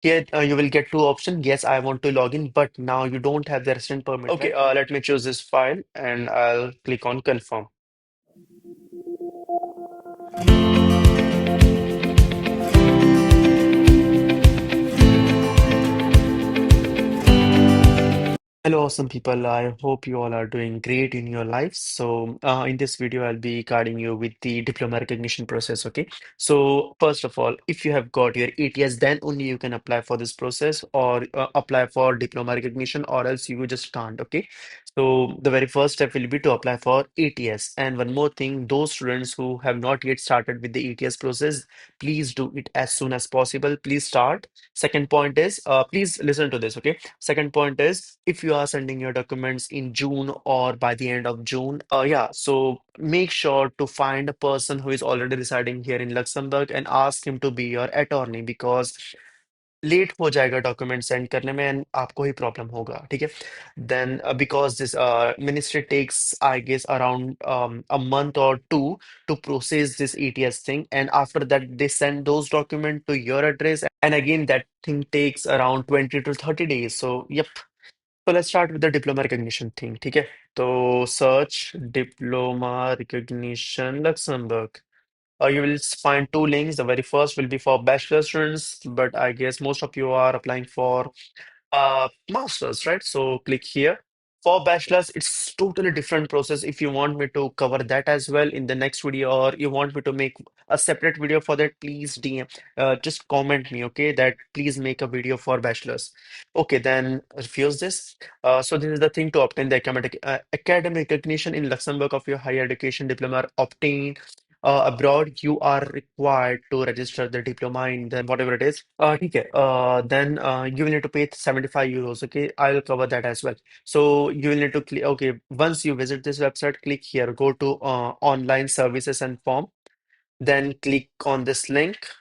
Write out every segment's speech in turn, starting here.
Here you will get two options. Yes, I want to log in, but now you don't have the resident permit, okay, right? Let me choose this file and I'll click on confirm. Hello, awesome people. I hope you all are doing great in your lives. So, in this video, I'll be guiding you with the diploma recognition process. Okay. So, first of all, if you have got your ATS, then only you can apply for this process or apply for diploma recognition, or else you just can't. Okay. So, the very first step will be to apply for ATS. And one more thing, those students who have not yet started with the ATS process, please do it as soon as possible. Please start. Second point is, please listen to this. Okay. Second point is, if you are sending your documents in June or by the end of June, yeah, so make sure to find a person who is already residing here in Luxembourg and ask him to be your attorney because late हो जाएगा document send करने में and आपको ही problem होगा ठीक है then because this ministry takes I guess around a month or two to process this ETS thing and after that they send those documents to your address and again that thing takes around 20 to 30 days so yep so let's start with the diploma recognition thing ठीक है तो search diploma recognition Luxembourg you will find two links. The very first will be for bachelor students, but I guess most of you are applying for masters, right? So click here. For bachelors, it's totally different process. If you want me to cover that as well in the next video, or you want me to make a separate video for that, please DM, just comment me, okay? That please make a video for bachelors. Okay, then refuse this. So this is the thing to obtain the academic recognition in Luxembourg of your higher education diploma obtained abroad, you are required to register the diploma in the whatever it is. ठीक है. Then you will need to pay 75 euros. Okay, I'll cover that as well. So you will need to click. Okay, once you visit this website, click here. Go to online services and form. Then click on this link.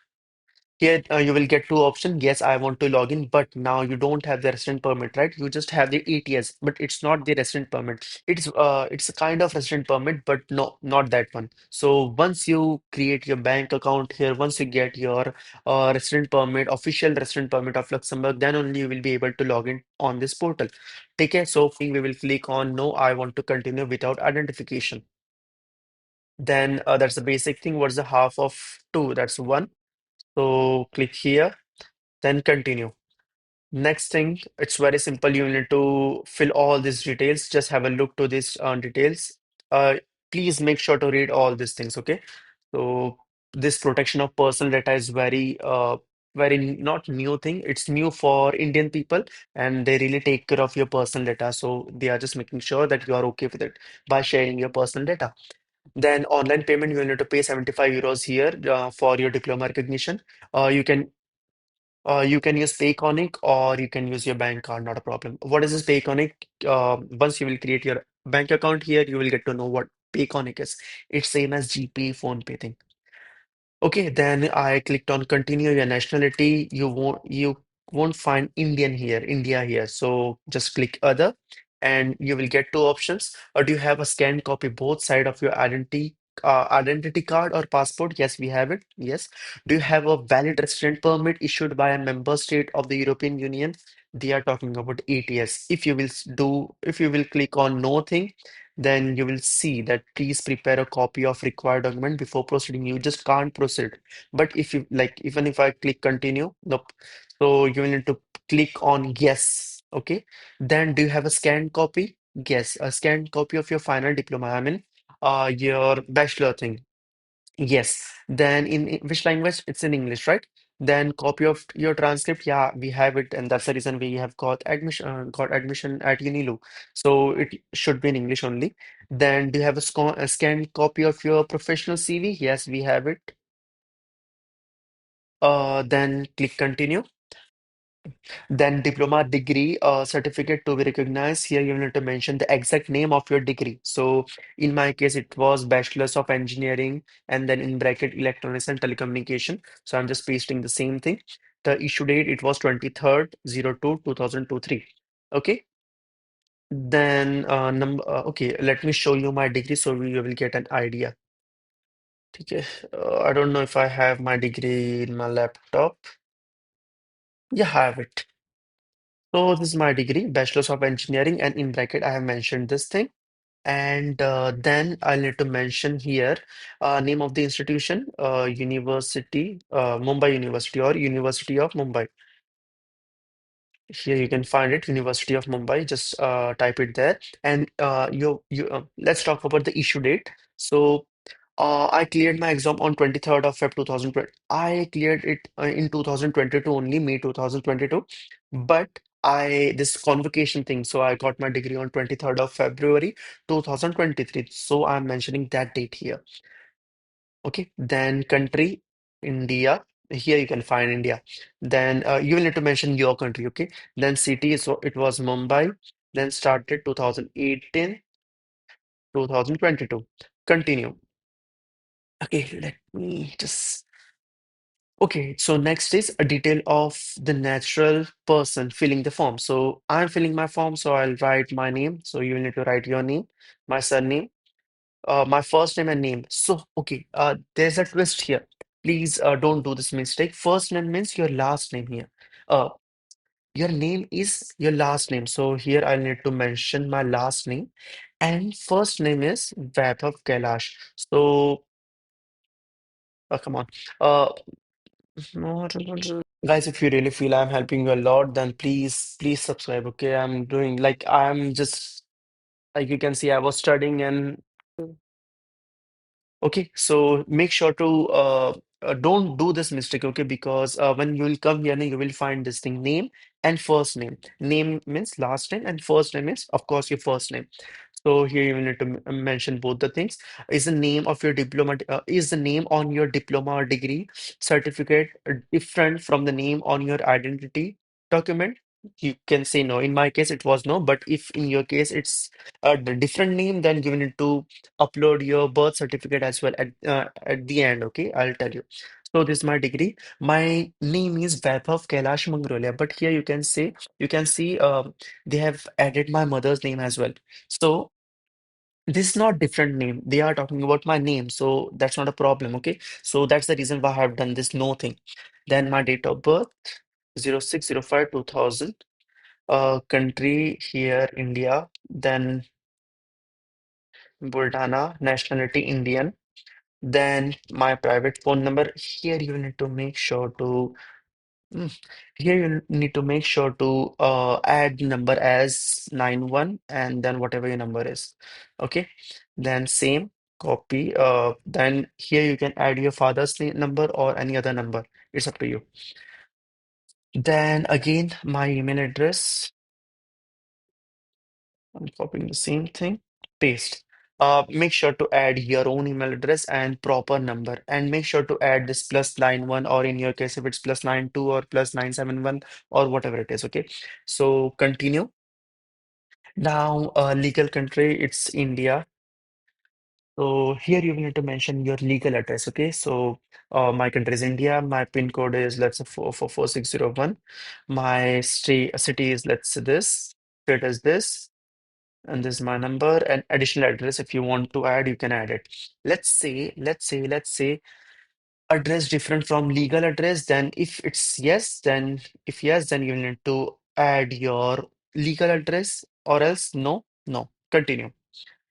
Here you will get two options. Yes, I want to log in, but now you don't have the resident permit, right? You just have the ATS, but it's not the resident permit. It's a kind of resident permit, but no, not that one. So once you create your bank account here, once you get your resident permit, official resident permit of Luxembourg, then only you will be able to log in on this portal. Take care. So we will click on no, I want to continue without identification. Then that's the basic thing. What's the half of two? That's one. So click here, then continue. Next thing, it's very simple. You need to fill all these details. Just have a look to these details. Uh, Please make sure to read all these things, okay? So this protection of personal data is very not new thing. It's new for Indian people, and they really take care of your personal data. So they are just making sure that you are okay with it by sharing your personal data. Then online payment, you will need to pay 75 euros here for your diploma recognition. You can use Payconic or you can use your bank card, not a problem. What is this Payconic? Once you will create your bank account here, you will get to know what Payconic is. It's same as GP phone pay thing. Okay, then I clicked on continue your nationality. You won't find Indian here, India here. So just click other and you will get two options. Or do you have a scanned copy both side of your identity card or passport? Yes, we have it. Yes. Do you have a valid resident permit issued by a member state of the European Union? They are talking about ATS. If you will click on no thing, then you will see that please prepare a copy of required document before proceeding. You just can't proceed. But if you like, even if I click continue, nope. So you will need to click on yes. Okay. Then do you have a scanned copy? Yes, a scanned copy of your final diploma. I mean, your bachelor thing. Yes. Then in which language? It's in English, right? Then copy of your transcript. Yeah, we have it, and that's the reason we have got admission at Unilu. So it should be in English only. Then do you have a scanned copy of your professional CV? Yes, we have it. Then click continue. Then diploma degree certificate to be recognized. Here you need to mention the exact name of your degree. So in my case, it was Bachelor's of Engineering and then in bracket Electronics and Telecommunication. So I'm just pasting the same thing. The issue date, it was 23rd 02 2023. Okay. Then number okay, let me show you my degree so you will get an idea. Okay. I don't know if I have my degree in my laptop. Yeah, I have it. So this is my degree, Bachelor's of Engineering, and in bracket I have mentioned this thing. And then I'll need to mention here name of the institution, University, Mumbai University or University of Mumbai. Here you can find it, University of Mumbai. Just type it there. And let's talk about the issue date. So I cleared my exam on 23rd of Feb 2020. I cleared it in 2022 only, May 2022. But this convocation thing, so I got my degree on 23rd of February 2023. So I'm mentioning that date here. Okay, then country, India. Here you can find India. Then you will need to mention your country. Okay, then city. So it was Mumbai. Then started 2018, 2022. Continue. Okay, let me just. Okay, so next is a detail of the natural person filling the form. So I'm filling my form, so I'll write my name. So you will need to write your name, my surname, my first name and name. So, okay, there's a twist here. Please don't do this mistake. First name means your last name here. Uh, your name is your last name. So here I'll need to mention my last name. And first name is Vaibhav Kailash. So, come on. Uh, guys, if you really feel I'm helping you a lot, then please subscribe. Okay, I'm doing like I'm just like you can see, I was studying and okay, so make sure to don't do this mistake, okay? Because when you will come here, you will find this thing name and first name. Name means last name, and first name is, of course, your first name. So here you will need to mention both the things. Is the name of your diploma, is the name on your diploma or degree certificate different from the name on your identity document? You can say no. In my case, it was no, but if in your case it's a different name, then you will need to upload your birth certificate as well at the end. Okay, I'll tell you. So this is my degree. My name is Vaibhav Kailash Mangrolia, but here you can see they have added my mother's name as well. So this is not different name. They are talking about my name, so that's not a problem. Okay, so that's the reason why I have done this no thing. Then my date of birth 0605 2000. Country here India. Then Buldana, nationality Indian. Then my private phone number. Here you need to make sure to mm, here you need to make sure to add number as 91 and then whatever your number is. Okay. Then same copy. Then here you can add your father's number or any other number. It's up to you. Then again my email address. I'm copying the same thing. Paste. Make sure to add your own email address and proper number, and make sure to add this +91 or in your case if it's +92 or +971 or whatever it is. Okay. So continue. Now, legal country, it's India. So here you will need to mention your legal address. Okay. So my country is India. My PIN code is let's say 444601. My state city is let's say this. State is this. And this is my number and additional address. If you want to add, you can add it. Let's say address different from legal address. Then if it's yes, then if yes, then you need to add your legal address or else no, no. Continue.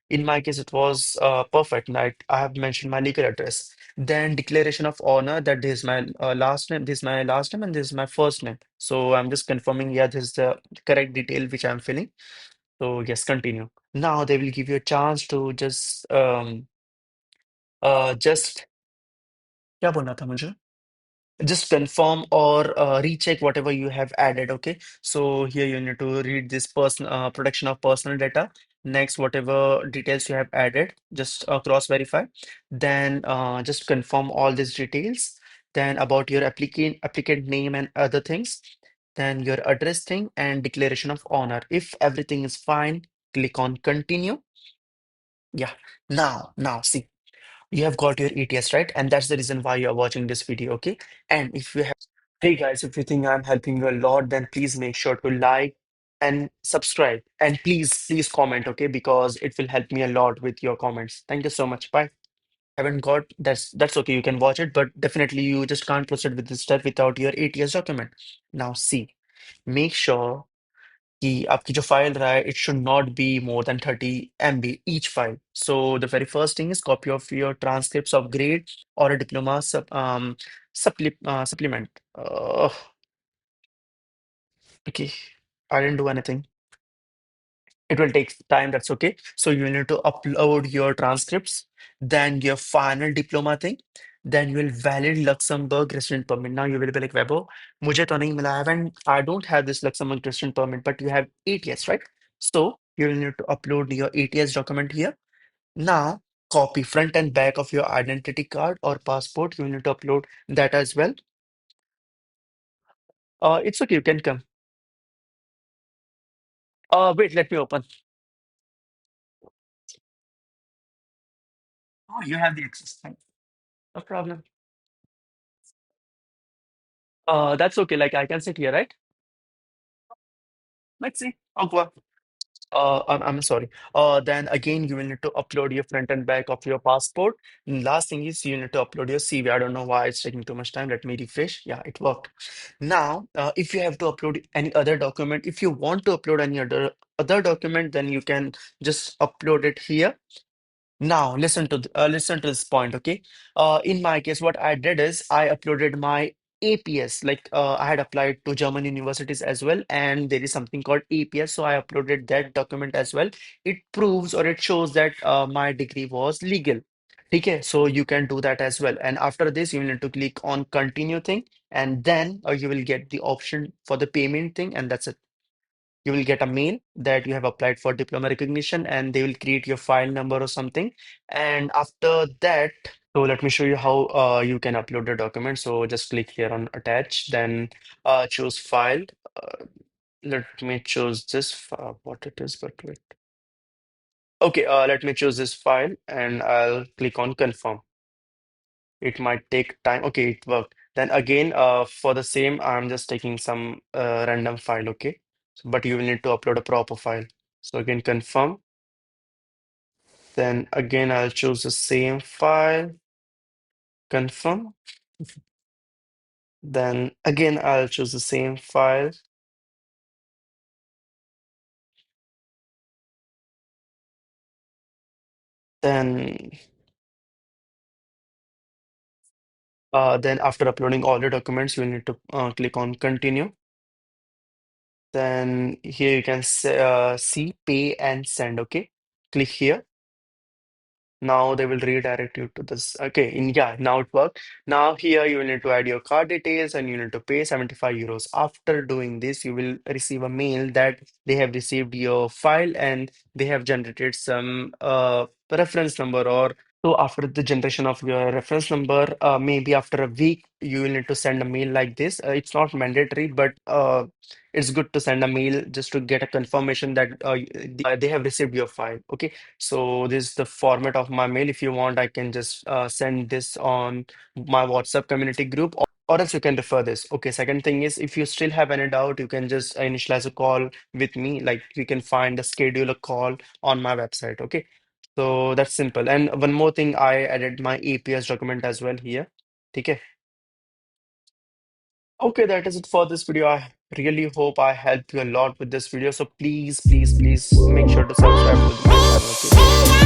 In my case, it was perfect. Like I have mentioned my legal address. Then declaration of honor that this is my last name, this is my last name, and this is my first name. So I'm just confirming, yeah, this is the correct detail which I'm filling. So yes, continue. Now they will give you a chance to just क्या बोलना था मुझे? Just confirm or recheck whatever you have added. Okay, so here you need to read this person protection of personal data. Next, whatever details you have added, just cross verify. Then just confirm all these details. Then about your applicant name and other things. Then your address thing and declaration of honor. If everything is fine, click on continue. Yeah. Now see. You have got your ETS, right? And that's the reason why you're watching this video, okay? And if you have, hey guys, if you think I'm helping you a lot, then please make sure to like and subscribe. And please comment, okay? Because it will help me a lot with your comments. Thank you so much. Bye. Haven't got, that's okay. You can watch it, but definitely you just can't proceed with this step without your ATS document. Now see, make sure कि आपकी जो file रहा है, it should not be more than 30 MB each file. So the very first thing is copy of your transcripts of grade or a diploma supplement. Okay, I didn't do anything. It will take time, that's okay. So you need to upload your transcripts, then your final diploma thing, then you will valid Luxembourg resident permit. Now you will be like, Webo, मुझे तो नहीं मिला, I don't have this Luxembourg resident permit, but you have ATS, right? So you will need to upload your ATS document here. Now copy front and back of your identity card or passport. You will need to upload that as well. It's okay, you can come. Wait, let me open. Oh, you have the access. Fine. No problem. That's okay. Like I can sit here, right? Let's see. Aqua. I'm sorry. Then again, you will need to upload your front and back of your passport. And last thing is you need to upload your CV. I don't know why it's taking too much time. Let me refresh. Yeah, it worked. Now, if you have to upload any other document, if you want to upload any other document, then you can just upload it here. Now, listen to this point, okay? In my case, what I did is I uploaded my APS. Like I had applied to German universities as well, and there is something called APS. So I uploaded that document as well. It proves or it shows that my degree was legal. Okay, so you can do that as well. And after this, you need to click on continue thing, and then you will get the option for the payment thing, and that's it. You will get a mail that you have applied for diploma recognition and they will create your file number or something. And after that, so let me show you how you can upload the document. So just click here on attach, then choose file. Uh, Let me choose this what it is, but wait. Okay, let me choose this file and I'll click on confirm. It might take time. Okay, it worked. Then again, for the same, I'm just taking some random file, okay? But you will need to upload a proper file. So again, confirm. Then again, I'll choose the same file, confirm. Then again, I'll choose the same file. Then after uploading all the documents, you will need to click on continue. Then here you can see pay and send, okay? Click here. Now they will redirect you to this. Okay, yeah, now it worked. Now here you will need to add your card details and you need to pay 75 euros. After doing this, you will receive a mail that they have received your file and they have generated some reference number. Or so after the generation of your reference number, maybe after a week, you will need to send a mail like this. It's not mandatory, but it's good to send a mail just to get a confirmation that they have received your file. Okay, so this is the format of my mail. If you want, I can just send this on my WhatsApp community group, or else you can refer this. Okay, second thing is if you still have any doubt, you can just initialize a call with me. Like you can find a schedule a call on my website. Okay, so that's simple. And one more thing, I added my APS document as well here. Okay. Okay, that is it for this video. I really hope I helped you a lot with this video. So please, please, please make sure to subscribe to my channel. Okay.